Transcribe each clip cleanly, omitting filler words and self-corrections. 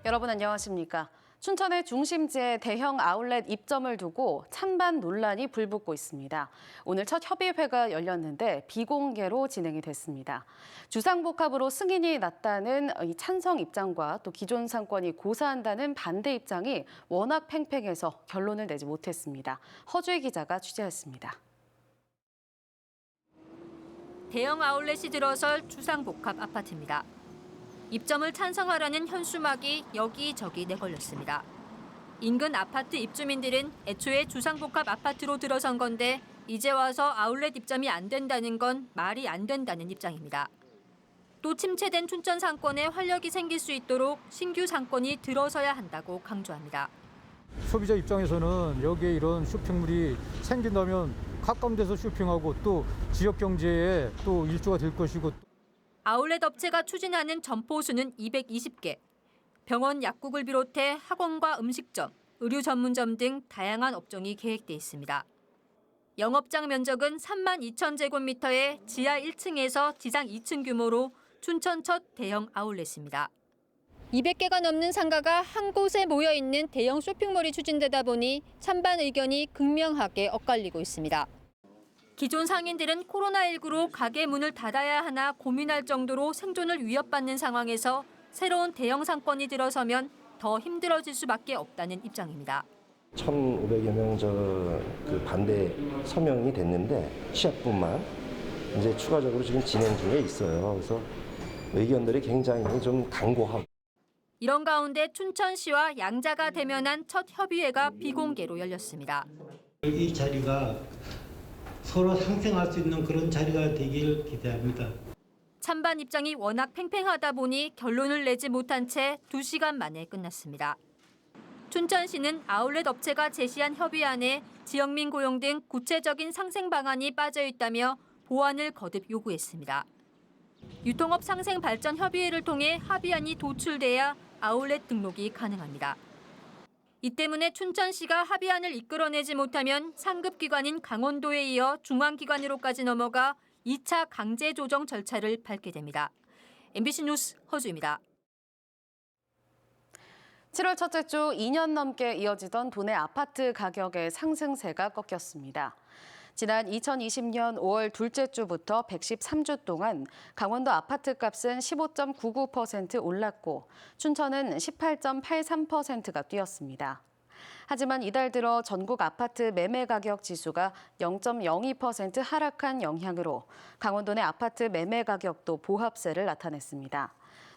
여러분 안녕하십니까? 춘천의 중심지에 대형 아울렛 입점을 두고 찬반 논란이 불붙고 있습니다. 오늘 첫 협의회가 열렸는데 비공개로 진행이 됐습니다. 주상복합으로 승인이 났다는 이 찬성 입장과 또 기존 상권이 고사한다는 반대 입장이 워낙 팽팽해서 결론을 내지 못했습니다. 허주희 기자가 취재했습니다. 대형 아울렛이 들어설 주상복합 아파트입니다. 입점을 찬성하라는 현수막이 여기저기 내걸렸습니다. 인근 아파트 입주민들은 애초에 주상복합 아파트로 들어선 건데 이제 와서 아울렛 입점이 안 된다는 건 말이 안 된다는 입장입니다. 또 침체된 춘천 상권에 활력이 생길 수 있도록 신규 상권이 들어서야 한다고 강조합니다. 소비자 입장에서는 여기에 이런 쇼핑몰이 생긴다면 가까운 데서 쇼핑하고 또 지역 경제에 또 일조가 될 것이고. 아울렛 업체가 추진하는 점포 수는 220개. 병원, 약국을 비롯해 학원과 음식점, 의류 전문점 등 다양한 업종이 계획돼 있습니다. 영업장 면적은 32,000제곱미터에 지하 1층에서 지상 2층 규모로 춘천 첫 대형 아울렛입니다. 200개가 넘는 상가가 한 곳에 모여 있는 대형 쇼핑몰이 추진되다 보니 찬반 의견이 극명하게 엇갈리고 있습니다. 기존 상인들은 코로나19로 가게 문을 닫아야 하나 고민할 정도로 생존을 위협받는 상황에서 새로운 대형 상권이 들어서면 더 힘들어질 수밖에 없다는 입장입니다. 1,500여 명 그 반대 서명이 됐는데 시합뿐만 이제 추가적으로 지금 진행 중에 있어요. 그래서 의견들이 굉장히 좀 강고하고. 이런 가운데 춘천시와 양자가 대면한 첫 협의회가 비공개로 열렸습니다. 이 자리가 서로 상생할 수 있는 그런 자리가 되기를 기대합니다. 찬반 입장이 워낙 팽팽하다 보니 결론을 내지 못한 채 2시간 만에 끝났습니다. 춘천시는 아울렛 업체가 제시한 협의안에 지역민 고용 등 구체적인 상생 방안이 빠져 있다며 보완을 거듭 요구했습니다. 유통업 상생 발전 협의회를 통해 합의안이 도출돼야 아울렛 등록이 가능합니다. 이 때문에 춘천시가 합의안을 이끌어내지 못하면 상급기관인 강원도에 이어 중앙기관으로까지 넘어가 2차 강제 조정 절차를 밟게 됩니다. MBC 뉴스 허주입니다. 7월 첫째 주 2년 넘게 이어지던 도내 아파트 가격의 상승세가 꺾였습니다. 지난 2020년 5월 둘째 주부터 113주 동안 강원도 아파트 값은 15.99% 올랐고 춘천은 18.83%가 뛰었습니다. 하지만 이달 들어 전국 아파트 매매 가격 지수가 0.02% 하락한 영향으로 강원도 내 아파트 매매 가격도 보합세를 나타냈습니다.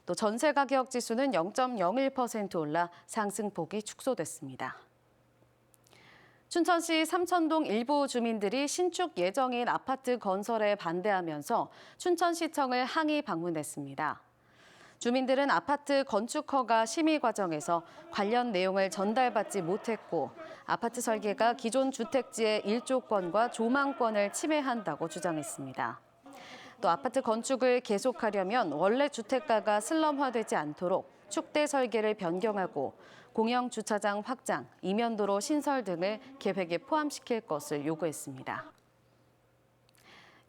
또 전세 가격 지수는 0.01% 올라 상승폭이 축소됐습니다. 춘천시 삼천동 일부 주민들이 신축 예정인 아파트 건설에 반대하면서 춘천시청을 항의 방문했습니다. 주민들은 아파트 건축 허가 심의 과정에서 관련 내용을 전달받지 못했고 아파트 설계가 기존 주택지의 일조권과 조망권을 침해한다고 주장했습니다. 또 아파트 건축을 계속하려면 원래 주택가가 슬럼화되지 않도록 축대 설계를 변경하고 공영 주차장 확장, 이면도로 신설 등을 계획에 포함시킬 것을 요구했습니다.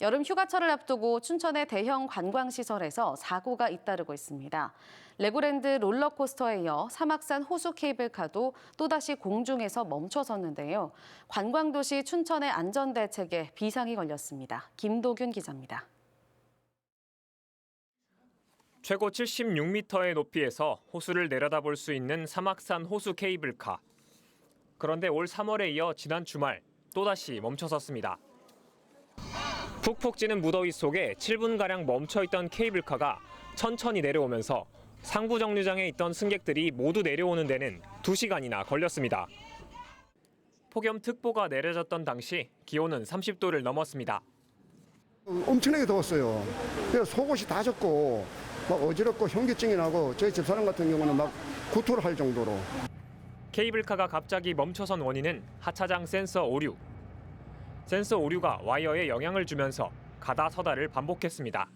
여름 휴가철을 앞두고 춘천의 대형 관광시설에서 사고가 잇따르고 있습니다. 레고랜드 롤러코스터에 이어 사막산 호수 케이블카도 또다시 공중에서 멈춰섰는데요. 관광도시 춘천의 안전대책에 비상이 걸렸습니다. 김도균 기자입니다. 최고 76m의 높이에서 호수를 내려다볼 수 있는 사막산 호수 케이블카. 그런데 올 3월에 이어 지난 주말 또다시 멈춰섰습니다. 푹푹 찌는 무더위 속에 7분가량 멈춰있던 케이블카가 천천히 내려오면서 상부 정류장에 있던 승객들이 모두 내려오는 데는 2시간이나 걸렸습니다. 폭염특보가 내려졌던 당시 기온은 30도를 넘었습니다. 엄청나게 더웠어요. 그래서 속옷이 다 젖고 막 어지럽고 현기증이 나고 저희 집사람 같은 경우는 막 구토를 할 정도로. 케이블카가 갑자기 멈춰선 원인은 하차장 센서 오류. 센서 오류가 와이어에 영향을 주면서 가다 서다를 반복했습니다.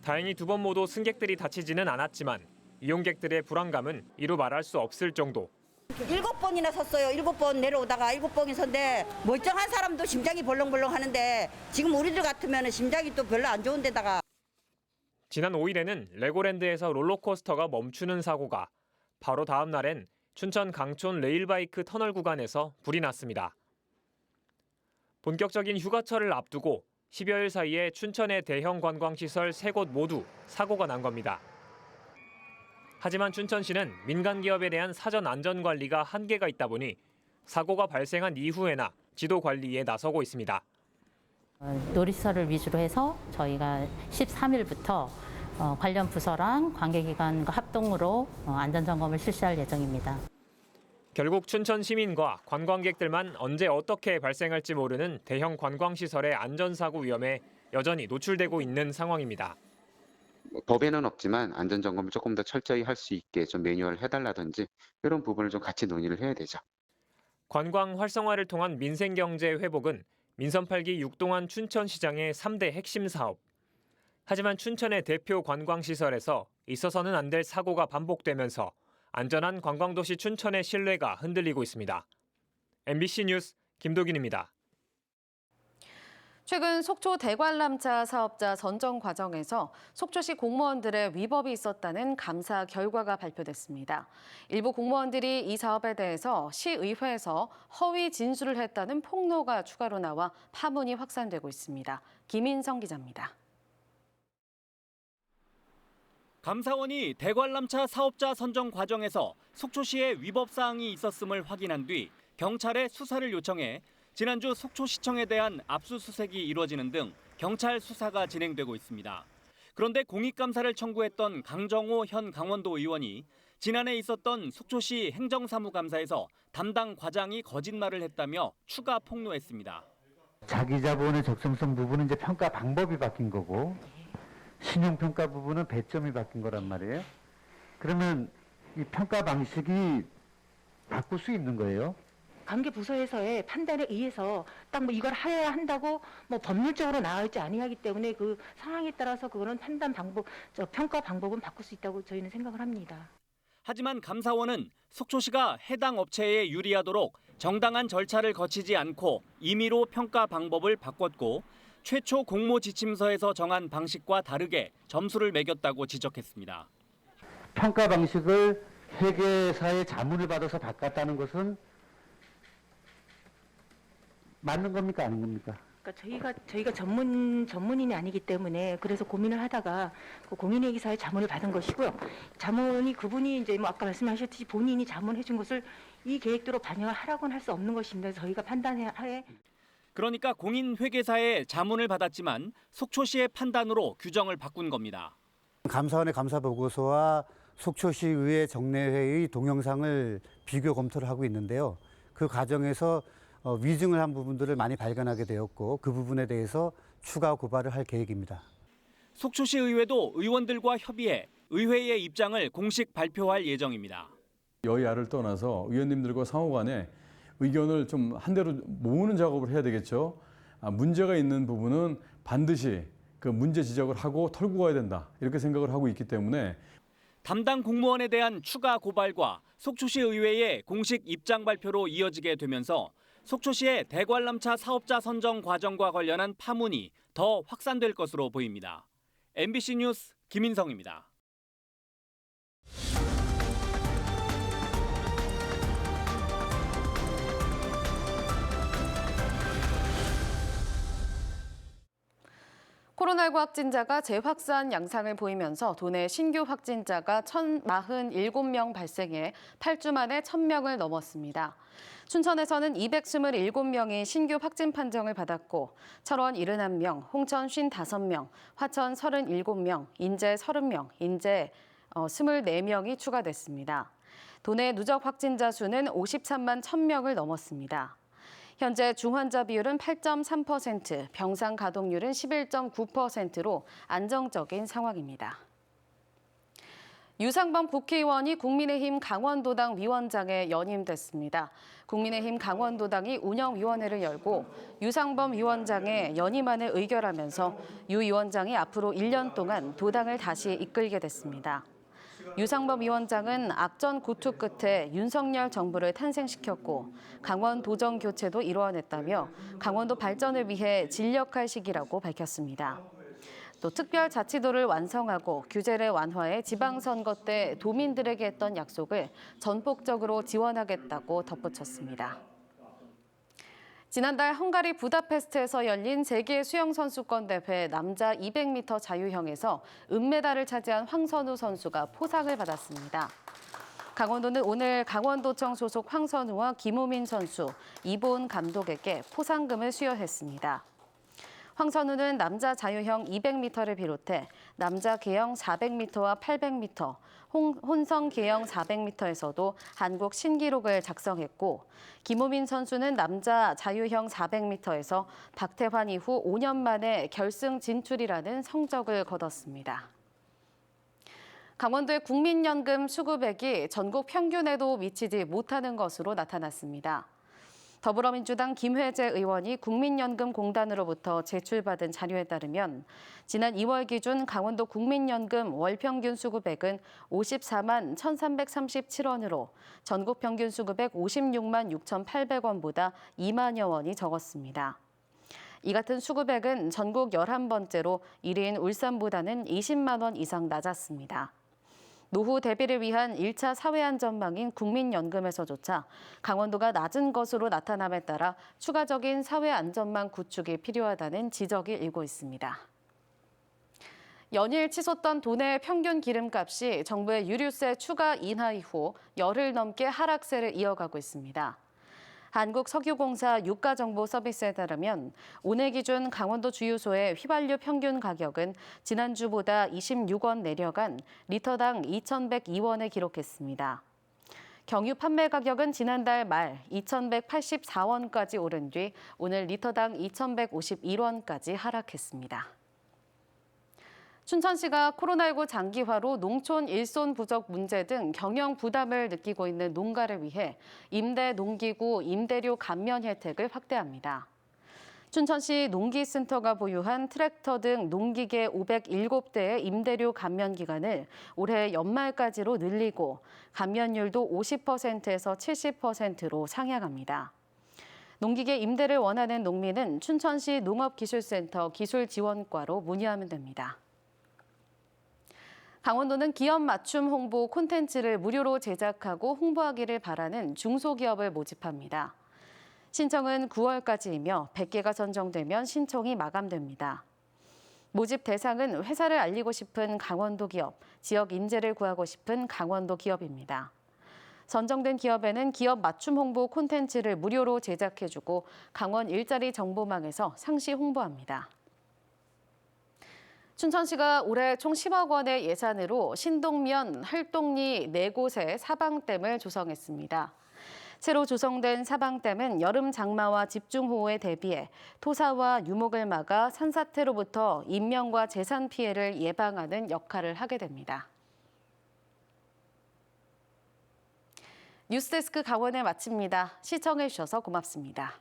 다행히 2번 모두 승객들이 다치지는 않았지만 이용객들의 불안감은 이루 말할 수 없을 정도. 7번이나 섰어요. 7번 내려오다가 7번이 섰는데 멀쩡한 사람도 심장이 벌렁벌렁 하는데 지금 우리들 같으면 심장이 또 별로 안 좋은 데다가 지난 5일에는 레고랜드에서 롤러코스터가 멈추는 사고가, 바로 다음 날엔 춘천 강촌 레일바이크 터널 구간에서 불이 났습니다. 본격적인 휴가철을 앞두고 10여일 사이에 춘천의 대형 관광시설 3곳 모두 사고가 난 겁니다. 하지만 춘천시는 민간 기업에 대한 사전 안전 관리가 한계가 있다 보니 사고가 발생한 이후에나 지도 관리에 나서고 있습니다. 놀이시설을 위주로 해서 저희가 13일부터 관련 부서랑 관계기관과 합동으로 안전점검을 실시할 예정입니다. 결국 춘천 시민과 관광객들만 언제 어떻게 발생할지 모르는 대형 관광시설의 안전사고 위험에 여전히 노출되고 있는 상황입니다. 법에는 없지만 안전점검을 조금 더 철저히 할 수 있게 좀 매뉴얼을 해달라든지 이런 부분을 좀 같이 논의를 해야 되죠. 관광 활성화를 통한 민생경제 회복은 민선 8기 육동환 춘천시장의 3대 핵심 사업. 하지만 춘천의 대표 관광시설에서 있어서는 안 될 사고가 반복되면서 안전한 관광도시 춘천의 신뢰가 흔들리고 있습니다. MBC 뉴스 김도균입니다. 최근 속초 대관람차 사업자 선정 과정에서 속초시 공무원들의 위법이 있었다는 감사 결과가 발표됐습니다. 일부 공무원들이 이 사업에 대해서 시의회에서 허위 진술을 했다는 폭로가 추가로 나와 파문이 확산되고 있습니다. 김인성 기자입니다. 감사원이 대관람차 사업자 선정 과정에서 속초시에 위법 사항이 있었음을 확인한 뒤 경찰에 수사를 요청해 지난주 속초시청에 대한 압수수색이 이루어지는 등 경찰 수사가 진행되고 있습니다. 그런데 공익감사를 청구했던 강정호 현 강원도 의원이 지난해 있었던 속초시 행정사무감사에서 담당 과장이 거짓말을 했다며 추가 폭로했습니다. 자기 자본의 적정성 부분은 이제 평가 방법이 바뀐 거고 신용평가 부분은 배점이 바뀐 거란 말이에요. 그러면 이 평가 방식이 바꿀 수 있는 거예요? 관계 부서에서의 판단에 의해서 딱 뭐 이걸 해야 한다고 뭐 법률적으로 나와 있지 아니하기 때문에 그 상황에 따라서 그거는 판단 방법, 평가 방법은 바꿀 수 있다고 저희는 생각을 합니다. 하지만 감사원은 속초시가 해당 업체에 유리하도록 정당한 절차를 거치지 않고 임의로 평가 방법을 바꿨고 최초 공모 지침서에서 정한 방식과 다르게 점수를 매겼다고 지적했습니다. 평가 방식을 회계사의 자문을 받아서 바꿨다는 것은 맞는 겁니까 아닌 겁니까? 그러니까 저희가 전문인이 아니기 때문에 그래서 고민을 하다가 그 공인회계사의 자문을 받은 것이고요. 자문이 그분이 이제 뭐 아까 말씀하셨듯이 본인이 자문해 준 것을 이 계획대로 반영을 하라고는 할 수 없는 것입니다. 저희가 판단하에 그러니까 공인회계사의 자문을 받았지만 속초시의 판단으로 규정을 바꾼 겁니다. 감사원의 감사보고서와 속초시의회 정례회의 동영상을 비교 검토를 하고 있는데요. 그 과정에서 위증을 한 부분들을 많이 발견하게 되었고 그 부분에 대해서 추가 고발을 할 계획입니다. 속초시 의회도 의원들과 협의해 의회의 입장을 공식 발표할 예정입니다. 여야를 떠나서 의원님들과 상호간에 의견을 좀 한대로 모으는 작업을 해야 되겠죠. 문제가 있는 부분은 반드시 그 문제 지적을 하고 털고 가야 된다. 이렇게 생각을 하고 있기 때문에 담당 공무원에 대한 추가 고발과 속초시 의회의 공식 입장 발표로 이어지게 되면서 속초시의 대관람차 사업자 선정 과정과 관련한 파문이 더 확산될 것으로 보입니다. MBC 뉴스 김인성입니다. 코로나19 확진자가 재확산 양상을 보이면서 도내 신규 확진자가 1,047명 발생해 8주 만에 1,000명을 넘었습니다. 춘천에서는 227명이 신규 확진 판정을 받았고 철원 71명, 홍천 55명, 화천 37명, 인제 30명, 인제 24명이 추가됐습니다. 도내 누적 확진자 수는 53만 1,000명을 넘었습니다. 현재 중환자 비율은 8.3%, 병상 가동률은 11.9%로 안정적인 상황입니다. 유상범 국회의원이 국민의힘 강원도당 위원장에 연임됐습니다. 국민의힘 강원도당이 운영위원회를 열고 유상범 위원장의 연임안을 의결하면서 유 위원장이 앞으로 1년 동안 도당을 다시 이끌게 됐습니다. 유상범 위원장은 악전 고투 끝에 윤석열 정부를 탄생시켰고 강원 도정 교체도 이루어냈다며 강원도 발전을 위해 진력할 시기라고 밝혔습니다. 또 특별자치도를 완성하고 규제를 완화해 지방선거 때 도민들에게 했던 약속을 전폭적으로 지원하겠다고 덧붙였습니다. 지난달 헝가리 부다페스트에서 열린 세계 수영선수권 대회 남자 200m 자유형에서 은메달을 차지한 황선우 선수가 포상을 받았습니다. 강원도는 오늘 강원도청 소속 황선우와 김우민 선수, 이보은 감독에게 포상금을 수여했습니다. 황선우는 남자 자유형 200m를 비롯해 남자 계영 400m와 800m, 혼성 계영 400m에서도 한국 신기록을 작성했고, 김우민 선수는 남자 자유형 400m에서 박태환 이후 5년 만에 결승 진출이라는 성적을 거뒀습니다. 강원도의 국민연금 수급액이 전국 평균에도 미치지 못하는 것으로 나타났습니다. 더불어민주당 김회재 의원이 국민연금공단으로부터 제출받은 자료에 따르면 지난 2월 기준 강원도 국민연금 월평균 수급액은 54만 1,337원으로 전국 평균 수급액 56만 6,800원보다 2만여 원이 적었습니다. 이 같은 수급액은 전국 11번째로 1위인 울산보다는 20만 원 이상 낮았습니다. 노후 대비를 위한 1차 사회안전망인 국민연금에서조차 강원도가 낮은 것으로 나타남에 따라 추가적인 사회안전망 구축이 필요하다는 지적이 일고 있습니다. 연일 치솟던 도내 평균 기름값이 정부의 유류세 추가 인하 이후 열흘 넘게 하락세를 이어가고 있습니다. 한국석유공사 유가정보서비스에 따르면 오늘 기준 강원도 주유소의 휘발유 평균 가격은 지난주보다 26원 내려간 리터당 2,102원을 기록했습니다. 경유 판매 가격은 지난달 말 2,184원까지 오른 뒤 오늘 리터당 2,151원까지 하락했습니다. 춘천시가 코로나19 장기화로 농촌 일손 부족 문제 등 경영 부담을 느끼고 있는 농가를 위해 임대 농기구 임대료 감면 혜택을 확대합니다. 춘천시 농기센터가 보유한 트랙터 등 농기계 507대의 임대료 감면 기간을 올해 연말까지로 늘리고 감면율도 50%에서 70%로 상향합니다. 농기계 임대를 원하는 농민은 춘천시 농업기술센터 기술지원과로 문의하면 됩니다. 강원도는 기업 맞춤 홍보 콘텐츠를 무료로 제작하고 홍보하기를 바라는 중소기업을 모집합니다. 신청은 9월까지이며 100개가 선정되면 신청이 마감됩니다. 모집 대상은 회사를 알리고 싶은 강원도 기업, 지역 인재를 구하고 싶은 강원도 기업입니다. 선정된 기업에는 기업 맞춤 홍보 콘텐츠를 무료로 제작해주고 강원 일자리 정보망에서 상시 홍보합니다. 춘천시가 올해 총 10억 원의 예산으로 신동면, 활동리 4곳의 사방댐을 조성했습니다. 새로 조성된 사방댐은 여름 장마와 집중호우에 대비해 토사와 유목을 막아 산사태로부터 인명과 재산 피해를 예방하는 역할을 하게 됩니다. 뉴스데스크 강원을 마칩니다. 시청해주셔서 고맙습니다.